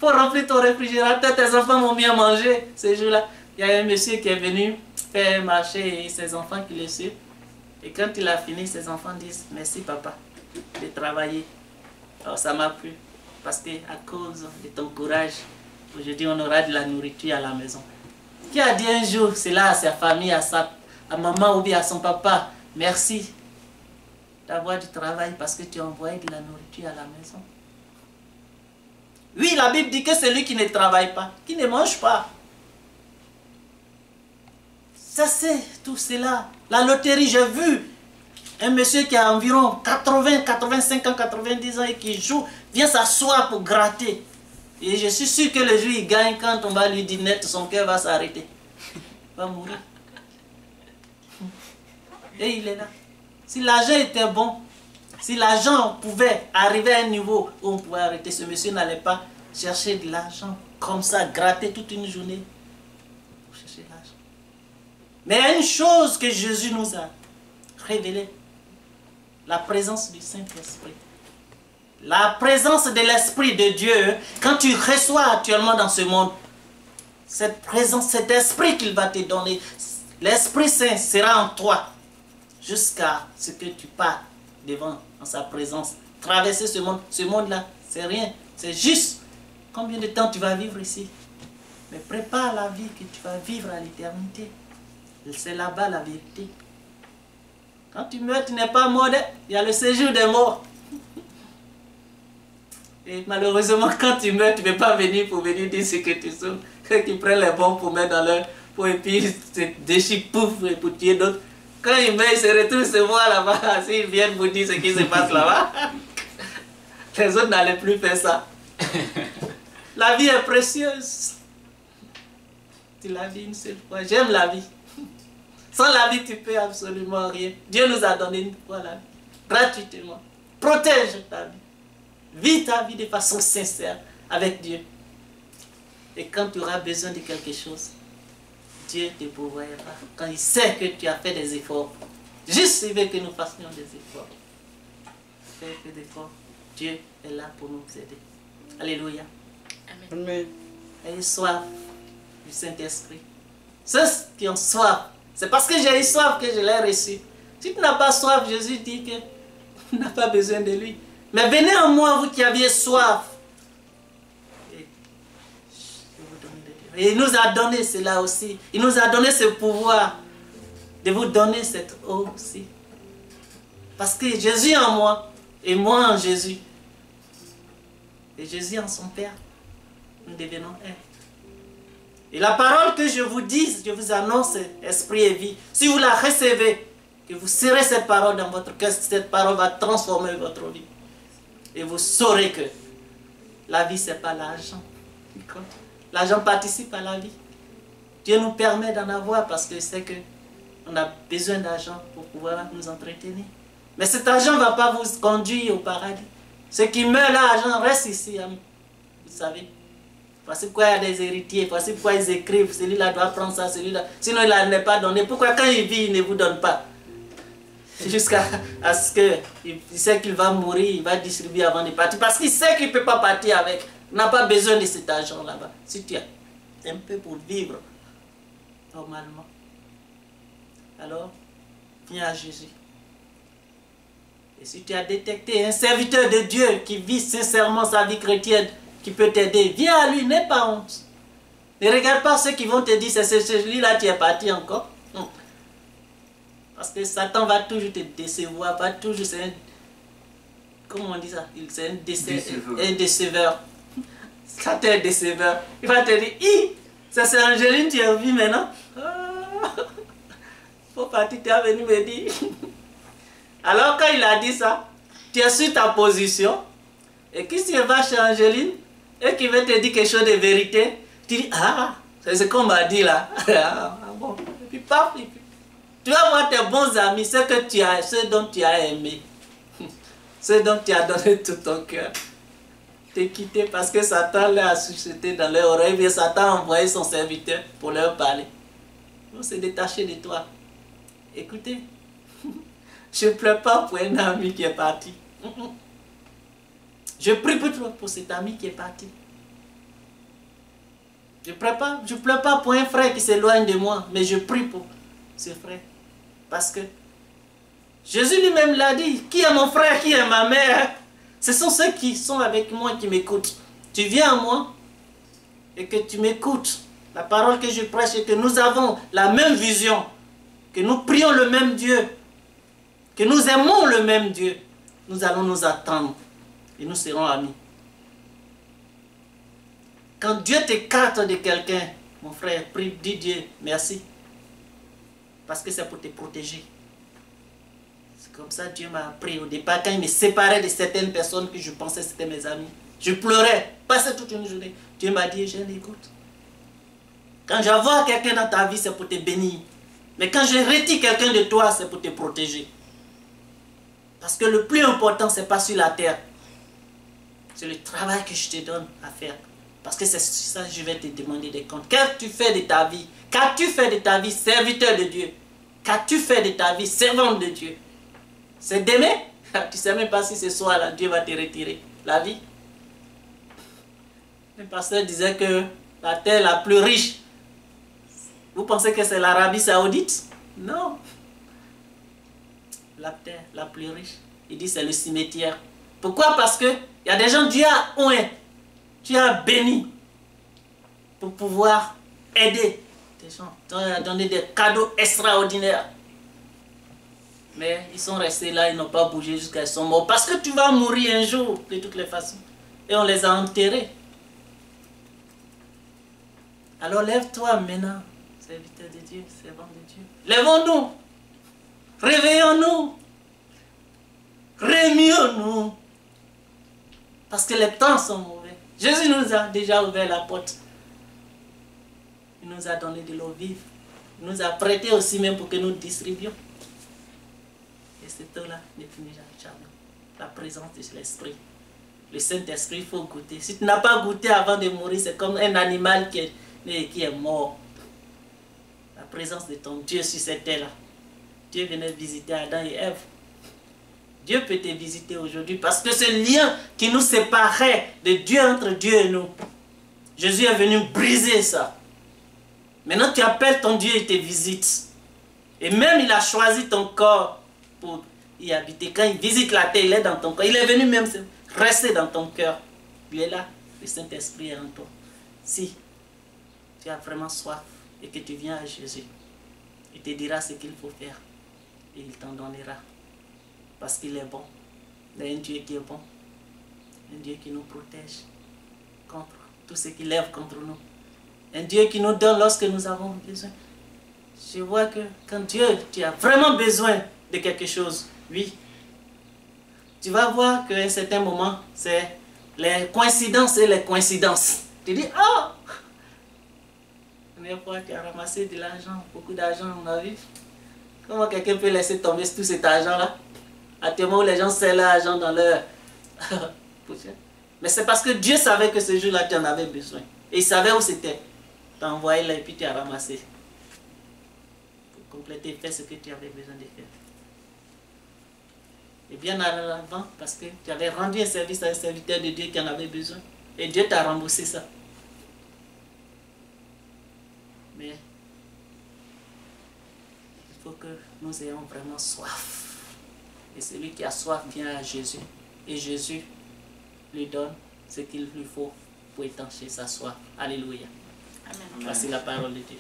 faut remplir ton réfrigérateur, tes enfants vont bien manger. Ce jour-là, il y a un monsieur qui est venu faire un marché et ses enfants qui le suivent. Et quand il a fini, ses enfants disent, merci papa de travailler. Alors ça m'a plu, parce que à cause de ton courage, aujourd'hui on aura de la nourriture à la maison. Qui a dit un jour cela à sa famille, à maman ou bien à son papa, merci d'avoir du travail parce que tu as envoyé de la nourriture à la maison. Oui, la Bible dit que c'est lui qui ne travaille pas, qui ne mange pas. Ça c'est tout cela. La loterie, j'ai vu un monsieur qui a environ 80, 85 ans, 90 ans et qui joue, vient s'asseoir pour gratter. Et je suis sûr que le jour il gagne, quand on va lui dire net, son cœur va s'arrêter. Il va mourir. Et il est là. Si l'argent était bon, si l'argent pouvait arriver à un niveau où on pouvait arrêter, ce monsieur n'allait pas chercher de l'argent comme ça, gratter toute une journée pour chercher l'argent. Mais il y a une chose que Jésus nous a révélée. La présence du Saint-Esprit. La présence de l'Esprit de Dieu, quand tu reçois actuellement dans ce monde, cette présence, cet esprit qu'il va te donner, l'Esprit Saint sera en toi jusqu'à ce que tu pars devant en sa présence. Traverser ce monde-là, c'est rien, c'est juste combien de temps tu vas vivre ici. Mais prépare la vie que tu vas vivre à l'éternité. C'est là-bas la vérité. Quand tu meurs, tu n'es pas mort, il y a le séjour des morts. Et malheureusement, quand tu meurs, tu ne peux pas venir pour venir dire ce que tu souffres. Qu'ils prennent les bombes pour mettre dans leur peau et puis ils se déchirent, pouf, et pour tuer d'autres. Quand ils meurent, ils se retrouvent se voir là-bas. S'ils viennent vous dire ce qui se passe là-bas, les autres n'allaient plus faire ça. La vie est précieuse. Tu la vis une seule fois. J'aime la vie. Sans la vie, tu ne peux absolument rien. Dieu nous a donné une fois la vie, gratuitement. Protège ta vie. Vis ta vie de façon sincère avec Dieu. Et quand tu auras besoin de quelque chose, Dieu te pourvoira. Quand il sait que tu as fait des efforts, juste il veut que nous fassions des efforts. Fais des efforts. Dieu est là pour nous aider. Alléluia. Amen. Ayez soif du Saint-Esprit. Ceux qui ont soif, c'est parce que j'ai eu soif que je l'ai reçu. Si tu n'as pas soif, Jésus dit que tu n'as pas besoin de lui. Mais venez en moi, vous qui aviez soif. Et je vais vous donner de Dieu. Et il nous a donné cela aussi. Il nous a donné ce pouvoir de vous donner cette eau aussi. Parce que Jésus en moi et moi en Jésus. Et Jésus en son Père. Nous devenons un. Et la parole que je vous dis, je vous annonce, esprit et vie. Si vous la recevez, que vous serrez cette parole dans votre cœur, cette parole va transformer votre vie. Et vous saurez que la vie, ce n'est pas l'argent. L'argent participe à la vie. Dieu nous permet d'en avoir parce que c'est qu'on a besoin d'argent pour pouvoir nous entretenir. Mais cet argent ne va pas vous conduire au paradis. Ceux qui meurent, l'argent reste ici. Hein. Vous savez. Voici pourquoi il y a des héritiers. Voici pourquoi ils écrivent. Celui-là doit prendre ça, celui-là. Sinon, il n'est pas donné. Pourquoi quand il vit, il ne vous donne pas? Jusqu'à ce qu'il sait qu'il va mourir, il va distribuer avant de partir. Parce qu'il sait qu'il ne peut pas partir avec. Il n'a pas besoin de cet argent là-bas. Si tu as un peu pour vivre normalement, alors viens à Jésus. Et si tu as détecté un serviteur de Dieu qui vit sincèrement sa vie chrétienne, qui peut t'aider, viens à lui, n'aie pas honte. Ne regarde pas ceux qui vont te dire, c'est celui-là tu es parti encore. Parce que Satan va toujours te décevoir, va toujours, comment on dit ça? C'est un déceveur. Satan est déceveur. Il va te dire, ça c'est Angéline, tu as vu maintenant? Faut partir, tu es venu me dire. Alors quand il a dit ça, tu es sur ta position, et que si tu vas chez Angéline, et qu'il veut te dire quelque chose de vérité, tu dis, c'est ce qu'on m'a dit là. Bon. Et puis paf, tu vas voir tes bons amis, ceux dont tu as aimé, ceux dont tu as donné tout ton cœur. T'es quitté parce que Satan l'a suscité dans leur oreille, et Satan a envoyé son serviteur pour leur parler. On s'est détaché de toi. Écoutez, je ne pleure pas pour un ami qui est parti. Je prie pour toi, pour cet ami qui est parti. Je ne pleure pas pour un frère qui s'éloigne de moi, mais je prie pour ce frère. Parce que Jésus lui-même l'a dit, qui est mon frère, qui est ma mère? Ce sont ceux qui sont avec moi qui m'écoutent. Tu viens à moi et que tu m'écoutes. La parole que je prêche est que nous avons la même vision, que nous prions le même Dieu, que nous aimons le même Dieu. Nous allons nous attendre et nous serons amis. Quand Dieu t'écarte de quelqu'un, mon frère, prie, dis Dieu merci. Parce que c'est pour te protéger. C'est comme ça que Dieu m'a appris au départ, quand il me séparait de certaines personnes que je pensais que c'était mes amis. Je pleurais, passais toute une journée. Dieu m'a dit, je l'écoute. Quand j'envoie quelqu'un dans ta vie, c'est pour te bénir. Mais quand je retire quelqu'un de toi, c'est pour te protéger. Parce que le plus important, ce n'est pas sur la terre. C'est le travail que je te donne à faire. Parce que c'est ça que je vais te demander des comptes. Qu'as-tu fait de ta vie? Qu'as-tu fait de ta vie, serviteur de Dieu? Qu'as-tu fait de ta vie, servante de Dieu? C'est demain? Tu ne sais même pas si ce soir-là, Dieu va te retirer la vie. Le pasteur disait que la terre la plus riche, vous pensez que c'est l'Arabie Saoudite? Non. La terre la plus riche, il dit c'est le cimetière. Pourquoi? Parce que il y a des gens, Dieu a oint, Dieu a béni pour pouvoir aider des gens. Dieu a donné des cadeaux extraordinaires. Mais ils sont restés là, ils n'ont pas bougé jusqu'à ce qu'ils sont morts. Parce que tu vas mourir un jour, de toutes les façons. Et on les a enterrés. Alors lève-toi maintenant, serviteur de Dieu, servant de Dieu. Lèvons-nous. Réveillons-nous. Remuons-nous. Parce que les temps sont mauvais. Jésus nous a déjà ouvert la porte. Il nous a donné de l'eau vive. Il nous a prêté aussi même pour que nous distribuions. Et cette eau-là n'est plus jamais. La présence de l'Esprit. Le Saint-Esprit, il faut goûter. Si tu n'as pas goûté avant de mourir, c'est comme un animal qui est mort. La présence de ton Dieu sur cette terre-là. Dieu venait visiter Adam et Ève. Dieu peut te visiter aujourd'hui parce que ce lien qui nous séparait de Dieu, entre Dieu et nous, Jésus est venu briser ça. Maintenant tu appelles ton Dieu et te visite. Et même il a choisi ton corps pour y habiter. Quand il visite la terre, il est dans ton corps. Il est venu même rester dans ton cœur. Il est là. Le Saint-Esprit est en toi. Si tu as vraiment soif et que tu viens à Jésus, il te dira ce qu'il faut faire. Et il t'en donnera. Parce qu'il est bon. Il est un Dieu qui est bon. Un Dieu qui nous protège contre tout ce qui lève contre nous. Un Dieu qui nous donne lorsque nous avons besoin. Je vois que quand Dieu, tu as vraiment besoin de quelque chose, oui, tu vas voir qu'à un certain moment, c'est les coïncidences et les coïncidences. Tu dis, oh! La première fois, tu as ramassé de l'argent, beaucoup d'argent, on a vu. Comment quelqu'un peut laisser tomber tout cet argent-là? À tes moments où les gens serrent l'argent dans leur pochette. Mais c'est parce que Dieu savait que ce jour-là, tu en avais besoin. Et il savait où c'était. Tu as envoyé là et puis tu as ramassé. Pour compléter, faire ce que tu avais besoin de faire. Et bien à l'avant, parce que tu avais rendu un service à un serviteur de Dieu qui en avait besoin. Et Dieu t'a remboursé ça. Mais il faut que nous ayons vraiment soif. Et celui qui a soif vient à Jésus. Et Jésus lui donne ce qu'il lui faut pour étancher sa soif. Alléluia. Amen. Voici la parole de Dieu.